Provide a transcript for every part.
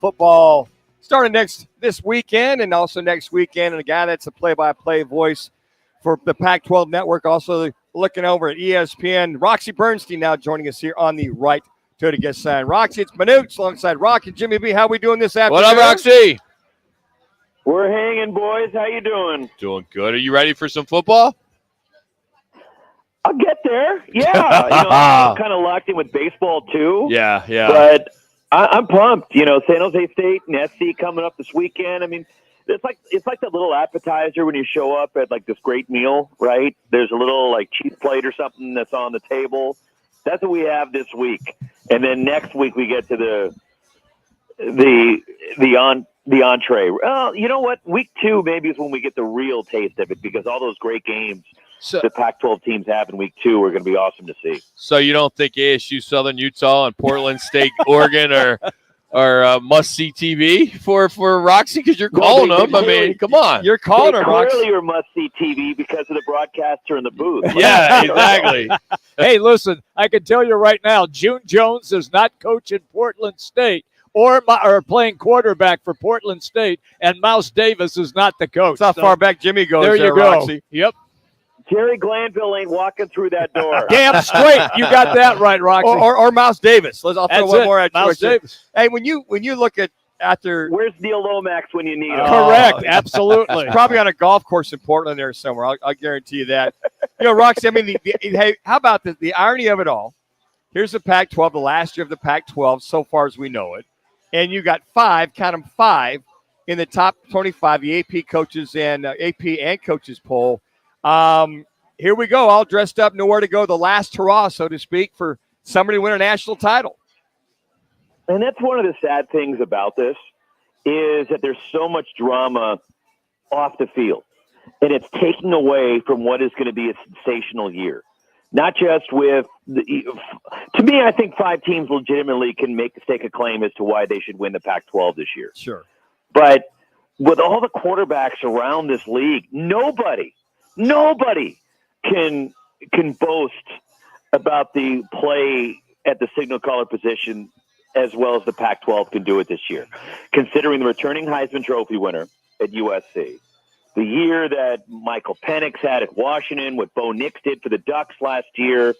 football starting this weekend and also next weekend. And a guy that's a play-by-play voice for the Pac-12 network, also looking over at ESPN. Roxy Bernstein now joining us here on the Right to the Guest Sign. Roxy, it's Manute alongside Rock and Jimmy B. How we doing this afternoon? What up, Roxy? We're hanging, boys. How you doing? Doing good. Are you ready for some football? I'll get there. Yeah. I'm kind of locked in with baseball, too. Yeah. But I'm pumped. San Jose State and SC coming up this weekend. I mean, it's like that little appetizer when you show up at, like, this great meal, right? There's a little, like, cheese plate or something that's on the table. That's what we have this week. And then next week we get to the entree. Well, you know what? Week 2 maybe is when we get the real taste of it, because all those great games the Pac-12 teams have in week 2 are going to be awesome to see. So you don't think ASU, Southern Utah, and Portland State, Oregon are must-see TV for Roxy? Because you're calling them. I mean, come on. You're calling them, Roxy. Clearly you're must-see TV because of the broadcaster in the booth. Yeah, exactly. Hey, listen, I can tell you right now, June Jones is not coaching Portland State or playing quarterback for Portland State, and Mouse Davis is not the coach. That's how far back Jimmy goes. There you go. Roxy. Yep. Jerry Glanville ain't walking through that door. Damn straight. You got that right, Roxy. Or Mouse Davis. I'll throw one more at you. Mouse Davis. Hey, when you look at after – Where's Neil Lomax when you need him? Correct. Absolutely. Probably on a golf course in Portland there somewhere. I'll guarantee you that. Roxy, I mean, hey, how about the irony of it all? Here's the Pac-12, the last year of the Pac-12 so far as we know it. And you got 5, count them 5, in the top 25, the AP coaches and coaches poll. Here we go, all dressed up, nowhere to go. The last hurrah, so to speak, for somebody to win a national title. And that's one of the sad things about this is that there's so much drama off the field. And it's taking away from what is going to be a sensational year. Not just with to me, I think 5 teams legitimately can stake a claim as to why they should win the Pac-12 this year. Sure. But with all the quarterbacks around this league, nobody can boast about the play at the signal caller position as well as the Pac-12 can do it this year. Considering the returning Heisman Trophy winner at USC, the year that Michael Penix had at Washington, what Bo Nix did for the Ducks last year,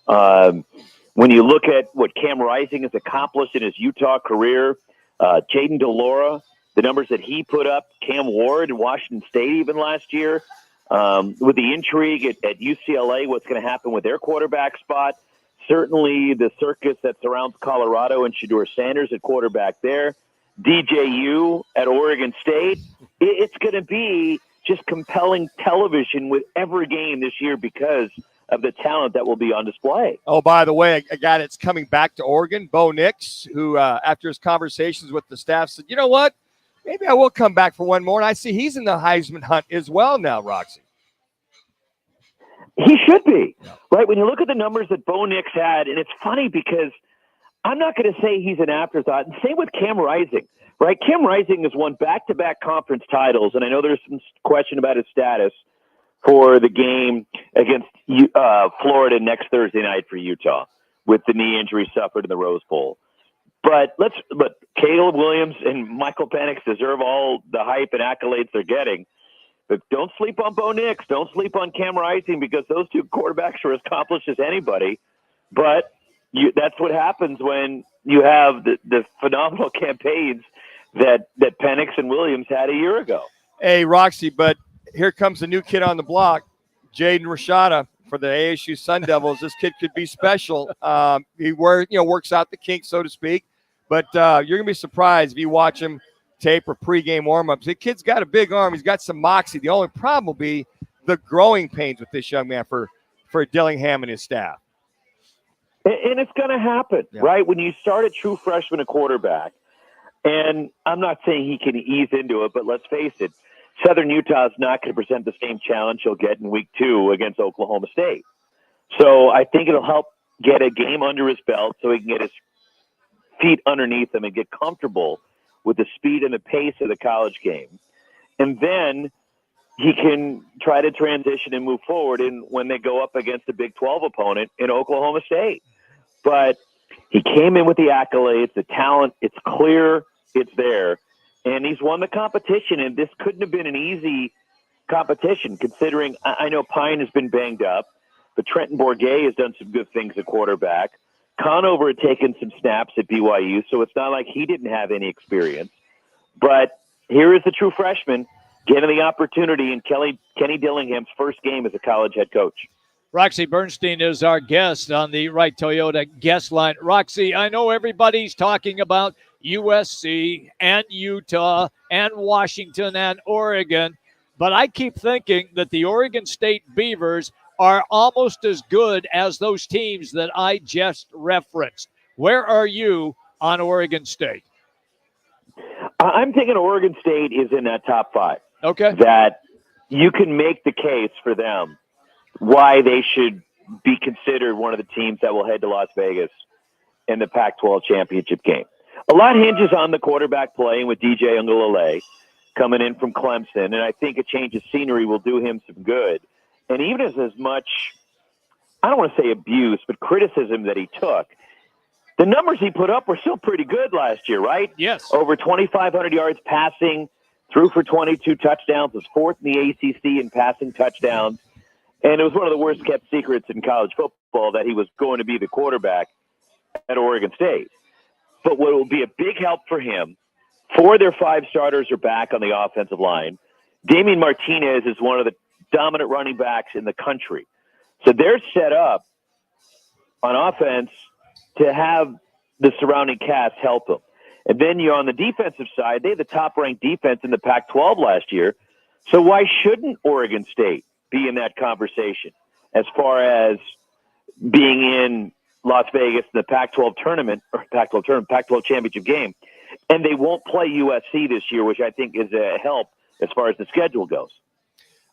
when you look at what Cam Rising has accomplished in his Utah career, Jaden DeLora, the numbers that he put up, Cam Ward in Washington State even last year, with the intrigue at UCLA, what's going to happen with their quarterback spot, certainly the circus that surrounds Colorado and Shedeur Sanders at quarterback there, DJU at Oregon State. It's going to be just compelling television with every game this year because of the talent that will be on display. Oh, by the way, a guy that's coming back to Oregon, Bo Nix, who after his conversations with the staff said, you know what, maybe I will come back for one more. And I see he's in the Heisman hunt as well now, Roxy. He should be, right? When you look at the numbers that Bo Nix had, and it's funny because I'm not going to say he's an afterthought. And same with Cam Rising, right? Cam Rising has won back-to-back conference titles, and I know there's some question about his status for the game against Florida next Thursday night for Utah with the knee injury suffered in the Rose Bowl. But Caleb Williams and Michael Penix deserve all the hype and accolades they're getting. But don't sleep on Bo Nix. Don't sleep on Cam Rising because those 2 quarterbacks are as accomplished as anybody. But that's what happens when you have the phenomenal campaigns that Penix and Williams had a year ago. Hey, Roxy, but here comes the new kid on the block, Jaden Rashada for the ASU Sun Devils. This kid could be special. He works out the kinks, so to speak. But you're going to be surprised if you watch him tape or pregame warm-ups. The kid's got a big arm. He's got some moxie. The only problem will be the growing pains with this young man for Dillingham and his staff. And it's going to happen, right? When you start a true freshman at quarterback, and I'm not saying he can ease into it, but let's face it, Southern Utah is not going to present the same challenge he'll get in week 2 against Oklahoma State. So I think it'll help get a game under his belt so he can get his feet underneath him and get comfortable with the speed and the pace of the college game. And then he can try to transition and move forward when they go up against a Big 12 opponent in Oklahoma State. But he came in with the accolades, the talent. It's clear it's there. And he's won the competition, and this couldn't have been an easy competition considering I know Pine has been banged up, but Trenton Bourget has done some good things at quarterback. Conover had taken some snaps at BYU, so it's not like he didn't have any experience. But here is the true freshman getting the opportunity in Kenny Dillingham's first game as a college head coach. Roxy Bernstein is our guest on the Right Toyota guest line. Roxy, I know everybody's talking about USC and Utah and Washington and Oregon, but I keep thinking that the Oregon State Beavers are almost as good as those teams that I just referenced. Where are you on Oregon State? I'm thinking Oregon State is in that top 5. Okay. That you can make the case for them why they should be considered one of the teams that will head to Las Vegas in the Pac-12 championship game. A lot hinges on the quarterback playing with DJ Uiagalelei coming in from Clemson, and I think a change of scenery will do him some good. And even as much, I don't want to say abuse, but criticism that he took, the numbers he put up were still pretty good last year, right? Yes. Over 2,500 yards passing, threw for 22 touchdowns, was 4th in the ACC in passing touchdowns. And it was one of the worst kept secrets in college football that he was going to be the quarterback at Oregon State. But what will be a big help for him, 4 of their 5 starters are back on the offensive line. Damian Martinez is one of the dominant running backs in the country. So they're set up on offense to have the surrounding cast help them. And then you're on the defensive side, they had the top-ranked defense in the Pac-12 last year. So why shouldn't Oregon State be in that conversation as far as being in Las Vegas in the Pac-12 tournament, or Pac-12 championship game? And they won't play USC this year, which I think is a help as far as the schedule goes.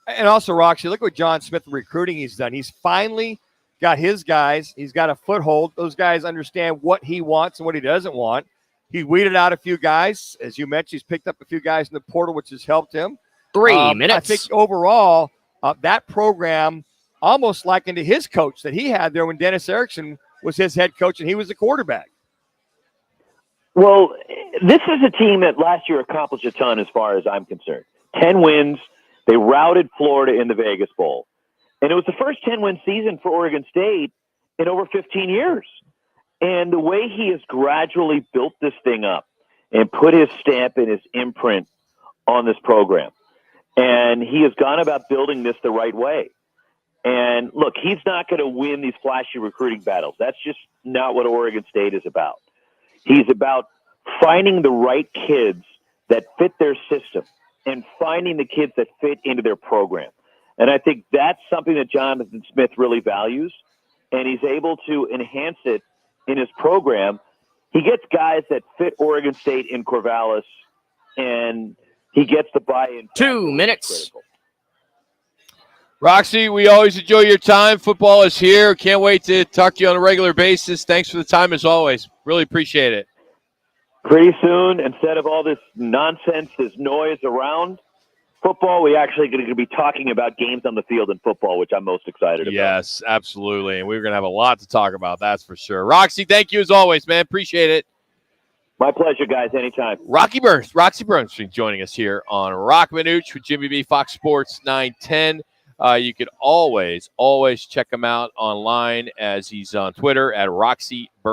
And also, Roxy, look what John Smith, the recruiting he's done. He's finally got his guys. He's got a foothold. Those guys understand what he wants and what he doesn't want. He weeded out a few guys. As you mentioned, he's picked up a few guys in the portal, which has helped him. 3 minutes. I think overall, that program almost likened to his coach that he had there when Dennis Erickson was his head coach and he was the quarterback. Well, this is a team that last year accomplished a ton as far as I'm concerned. 10 wins. They routed Florida in the Vegas Bowl. And it was the first 10-win season for Oregon State in over 15 years. And the way he has gradually built this thing up and put his stamp and his imprint on this program. And he has gone about building this the right way. And look, he's not going to win these flashy recruiting battles. That's just not what Oregon State is about. He's about finding the right kids that fit their system and finding the kids that fit into their program. And I think that's something that Jonathan Smith really values, and he's able to enhance it in his program. He gets guys that fit Oregon State in Corvallis, and he gets the buy-in. 2 minutes. Critical. Roxy, we always enjoy your time. Football is here. Can't wait to talk to you on a regular basis. Thanks for the time as always. Really appreciate it. Pretty soon, instead of all this nonsense, this noise around football, we actually going to be talking about games on the field in football, which I'm most excited about. Yes, absolutely. And we're going to have a lot to talk about, that's for sure. Roxy, thank you as always, man. Appreciate it. My pleasure, guys. Anytime. Roxy Bernstein joining us here on Rock Manooch with Jimmy B, Fox Sports 910. You could always check him out online as he's on Twitter at Roxy Bernstein.